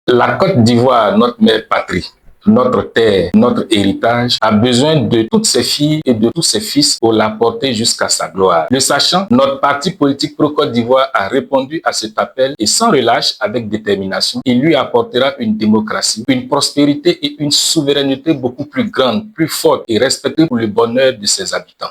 La Côte d'Ivoire, notre mère patrie, notre terre, notre héritage, a besoin de toutes ses filles et de tous ses fils pour la porter jusqu'à sa gloire. Le sachant, notre parti politique pro-Côte d'Ivoire a répondu à cet appel et sans relâche, avec détermination, il lui apportera une démocratie, une prospérité et une souveraineté beaucoup plus grande, plus forte et respectée pour le bonheur de ses habitants.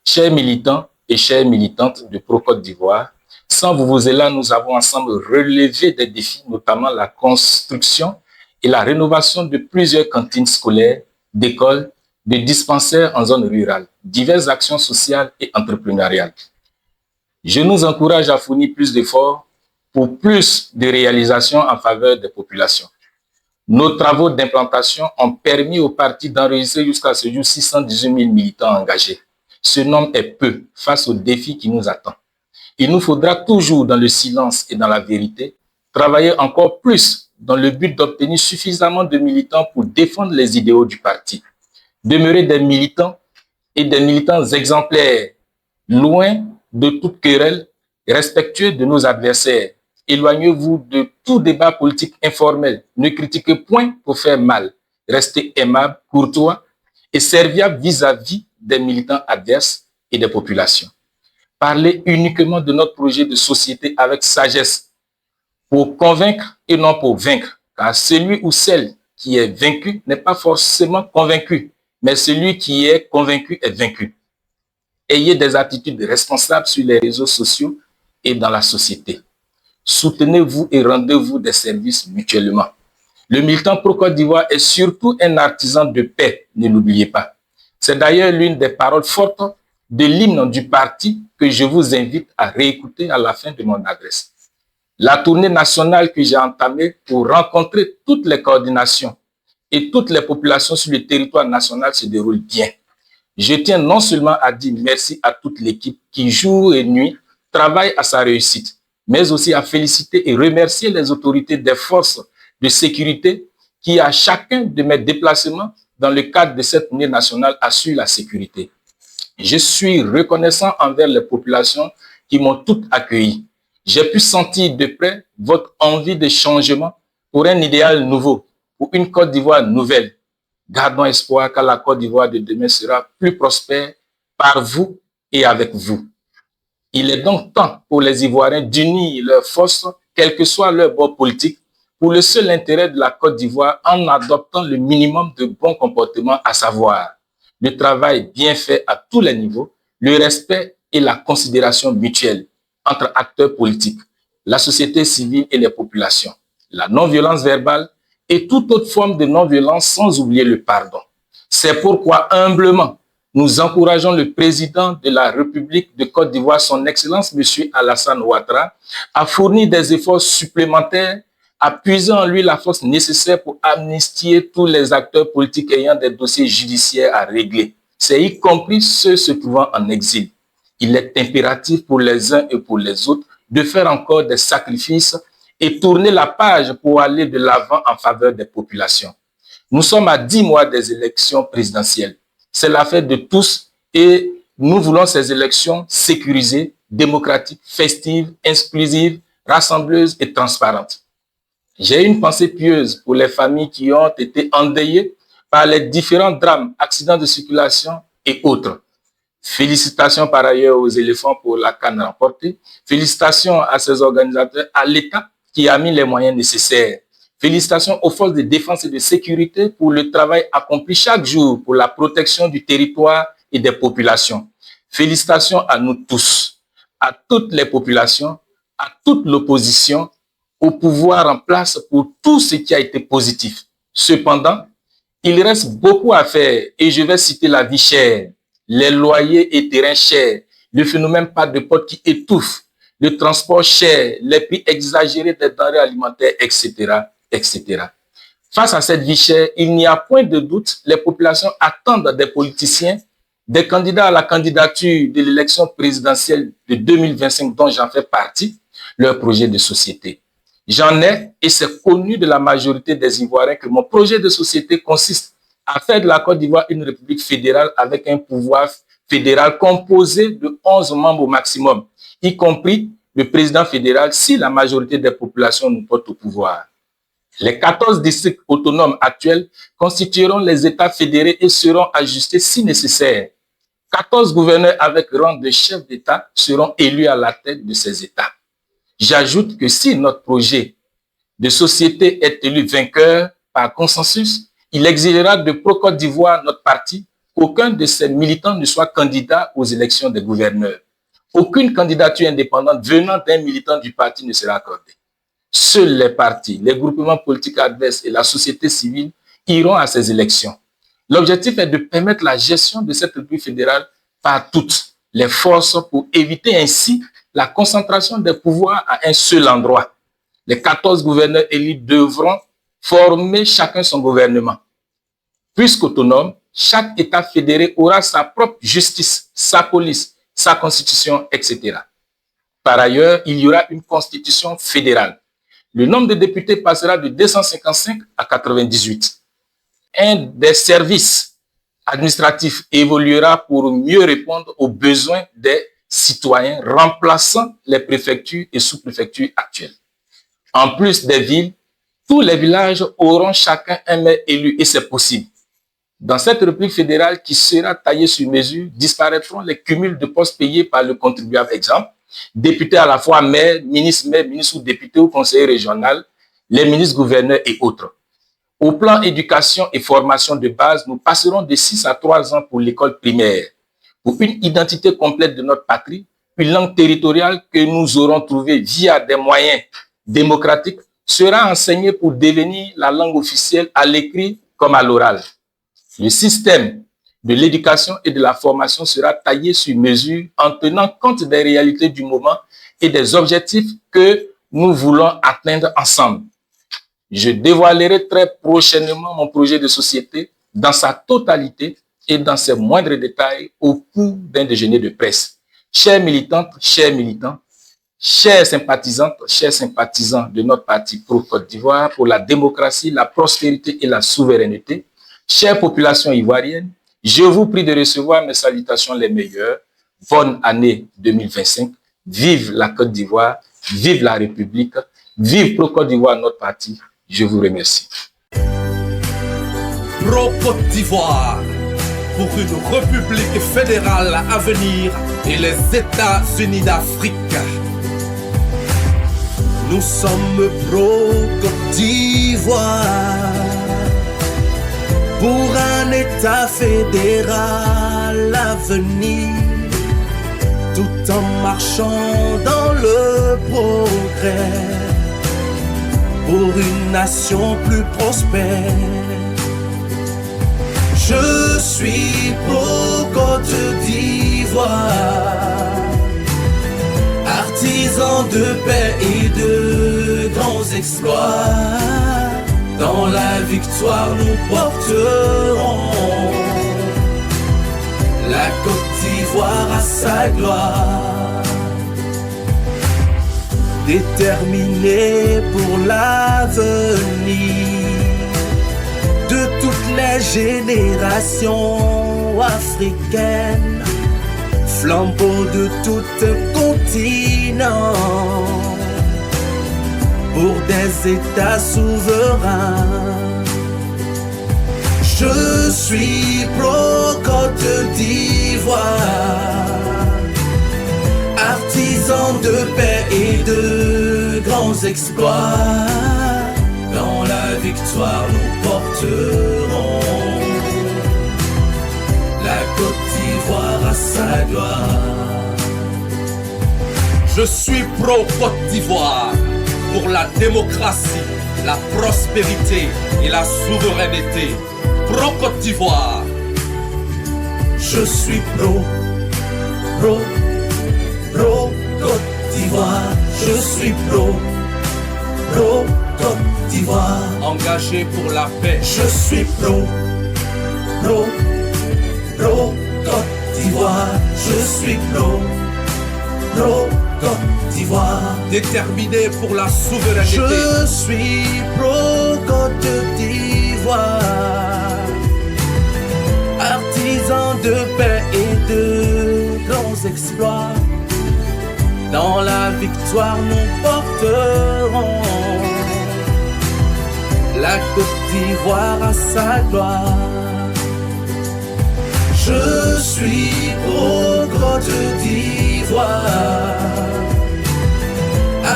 Chers militants et chères militantes de pro-Côte d'Ivoire, sans Vuvuzela, nous avons ensemble relevé des défis, notamment la construction et la rénovation de plusieurs cantines scolaires, d'écoles, de dispensaires en zone rurale, diverses actions sociales et entrepreneuriales. Je nous encourage à fournir plus d'efforts pour plus de réalisations en faveur des populations. Nos travaux d'implantation ont permis au parti d'enregistrer jusqu'à ce jour 618 000 militants engagés. Ce nombre est peu face aux défis qui nous attendent. Il nous faudra toujours, dans le silence et dans la vérité, travailler encore plus dans le but d'obtenir suffisamment de militants pour défendre les idéaux du parti. Demeurer des militants et des militants exemplaires, loin de toute querelle, respectueux de nos adversaires. Éloignez-vous de tout débat politique informel. Ne critiquez point pour faire mal. Restez aimable, courtois et serviable vis-à-vis des militants adverses et des populations. Parlez uniquement de notre projet de société avec sagesse pour convaincre et non pour vaincre, car celui ou celle qui est vaincu n'est pas forcément convaincu, mais celui qui est convaincu est vaincu. Ayez des attitudes responsables sur les réseaux sociaux et dans la société. Soutenez-vous et rendez-vous des services mutuellement. Le militant pro-Côte d'Ivoire est surtout un artisan de paix, ne l'oubliez pas. C'est d'ailleurs l'une des paroles fortes de l'hymne du parti que je vous invite à réécouter à la fin de mon adresse. La tournée nationale que j'ai entamée pour rencontrer toutes les coordinations et toutes les populations sur le territoire national se déroule bien. Je tiens non seulement à dire merci à toute l'équipe qui, jour et nuit, travaille à sa réussite, mais aussi à féliciter et remercier les autorités des forces de sécurité qui, à chacun de mes déplacements dans le cadre de cette tournée nationale, assurent la sécurité. Je suis reconnaissant envers les populations qui m'ont toutes accueilli. J'ai pu sentir de près votre envie de changement pour un idéal nouveau, pour une Côte d'Ivoire nouvelle. Gardons espoir que la Côte d'Ivoire de demain sera plus prospère par vous et avec vous. Il est donc temps pour les Ivoiriens d'unir leurs forces, quel que soit leur bord politique, pour le seul intérêt de la Côte d'Ivoire en adoptant le minimum de bons comportements, à savoir le travail bien fait à tous les niveaux, le respect et la considération mutuelle entre acteurs politiques, la société civile et les populations, la non-violence verbale et toute autre forme de non-violence sans oublier le pardon. C'est pourquoi, humblement, nous encourageons le président de la République de Côte d'Ivoire, son Excellence M. Alassane Ouattara, à fournir des efforts supplémentaires, à puiser en lui la force nécessaire pour amnistier tous les acteurs politiques ayant des dossiers judiciaires à régler. C'est y compris ceux se trouvant en exil. Il est impératif pour les uns et pour les autres de faire encore des sacrifices et tourner la page pour aller de l'avant en faveur des populations. Nous sommes à 10 mois des élections présidentielles. C'est l'affaire de tous et nous voulons ces élections sécurisées, démocratiques, festives, inclusives, rassembleuses et transparentes. J'ai une pensée pieuse pour les familles qui ont été endeuillées par les différents drames, accidents de circulation et autres. Félicitations par ailleurs aux éléphants pour la CAN remportée. Félicitations à ces organisateurs, à l'État qui a mis les moyens nécessaires. Félicitations aux forces de défense et de sécurité pour le travail accompli chaque jour pour la protection du territoire et des populations. Félicitations à nous tous, à toutes les populations, à toute l'opposition, au pouvoir en place pour tout ce qui a été positif. Cependant, il reste beaucoup à faire et je vais citer la vie chère, les loyers et terrains chers, le phénomène pas de potes qui étouffe, le transport cher, les prix exagérés des denrées alimentaires, etc., etc. Face à cette vie chère, il n'y a point de doute, les populations attendent des politiciens, des candidats à la candidature de l'élection présidentielle de 2025 dont j'en fais partie, leur projet de société. J'en ai, et c'est connu de la majorité des Ivoiriens, que mon projet de société consiste à faire de la Côte d'Ivoire une république fédérale avec un pouvoir fédéral composé de 11 membres au maximum, y compris le président fédéral si la majorité des populations nous portent au pouvoir. Les 14 districts autonomes actuels constitueront les États fédérés et seront ajustés si nécessaire. 14 gouverneurs avec rang de chef d'État seront élus à la tête de ces États. J'ajoute que si notre projet de société est élu vainqueur par consensus, il exigera de Pro-Côte d'Ivoire, notre parti, qu'aucun de ses militants ne soit candidat aux élections des gouverneurs. Aucune candidature indépendante venant d'un militant du parti ne sera accordée. Seuls les partis, les groupements politiques adverses et la société civile iront à ces élections. L'objectif est de permettre la gestion de cette République fédérale par toutes les forces pour éviter ainsi la concentration des pouvoirs à un seul endroit. Les 14 gouverneurs élus devront former chacun son gouvernement. Puisqu'autonome, chaque État fédéré aura sa propre justice, sa police, sa constitution, etc. Par ailleurs, il y aura une constitution fédérale. Le nombre de députés passera de 255 à 98. Un des services administratifs évoluera pour mieux répondre aux besoins des citoyens, remplaçant les préfectures et sous-préfectures actuelles. En plus des villes, tous les villages auront chacun un maire élu et c'est possible. Dans cette République fédérale qui sera taillée sur mesure, disparaîtront les cumuls de postes payés par le contribuable. Exemple, député à la fois maire, ministre ou député ou conseiller régional, les ministres, gouverneurs et autres. Au plan éducation et formation de base, nous passerons de 6 à 3 ans pour l'école primaire. Pour une identité complète de notre patrie, une langue territoriale que nous aurons trouvée via des moyens démocratiques sera enseignée pour devenir la langue officielle à l'écrit comme à l'oral. Le système de l'éducation et de la formation sera taillé sur mesure en tenant compte des réalités du moment et des objectifs que nous voulons atteindre ensemble. Je dévoilerai très prochainement mon projet de société dans sa totalité et dans ses moindres détails au cours d'un déjeuner de presse. Chères militantes, chers militants, chères sympathisantes, chers sympathisants de notre parti Pro-Côte d'Ivoire pour la démocratie, la prospérité et la souveraineté, chère population ivoirienne, je vous prie de recevoir mes salutations les meilleures. Bonne année 2025. Vive la Côte d'Ivoire, vive la République, vive Pro-Côte d'Ivoire, notre parti. Je vous remercie. Pro-Côte d'Ivoire, pour une république fédérale à venir et les États-Unis d'Afrique. Nous sommes Pro-Côte d'Ivoire, pour un État fédéral à venir, tout en marchant dans le progrès, pour une nation plus prospère. Je suis Pro-Côte d'Ivoire, artisan de paix et de grands exploits. Dans la victoire nous porterons la Côte d'Ivoire à sa gloire. Déterminé pour l'avenir de toutes les générations africaines, flambeau de tout un continent, pour des États souverains. Je suis Pro-Côte d'Ivoire, artisan de paix et de grands exploits. Dans la victoire nous porterons la Côte d'Ivoire à sa gloire. Je suis Pro-Côte d'Ivoire, pour la démocratie, la prospérité et la souveraineté. Pro-Côte d'Ivoire. Je suis Pro-Côte d'Ivoire. Je suis Pro-Côte d'Ivoire. Engagé pour la paix. Je suis Pro-Côte d'Ivoire. Je suis Pro-Côte d'Ivoire. Déterminé pour la souveraineté. Je suis Pro-Côte d'Ivoire, artisan de paix et de grands exploits. Dans la victoire nous porterons la Côte d'Ivoire à sa gloire. Je suis pro-Côte d'Ivoire,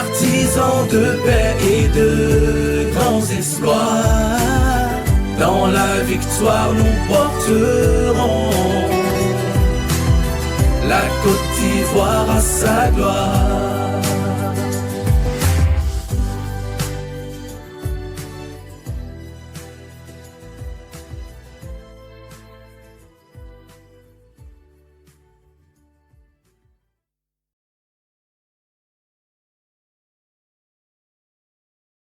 artisan de paix et de grands exploits. Dans la victoire nous porterons la Côte d'Ivoire à sa gloire.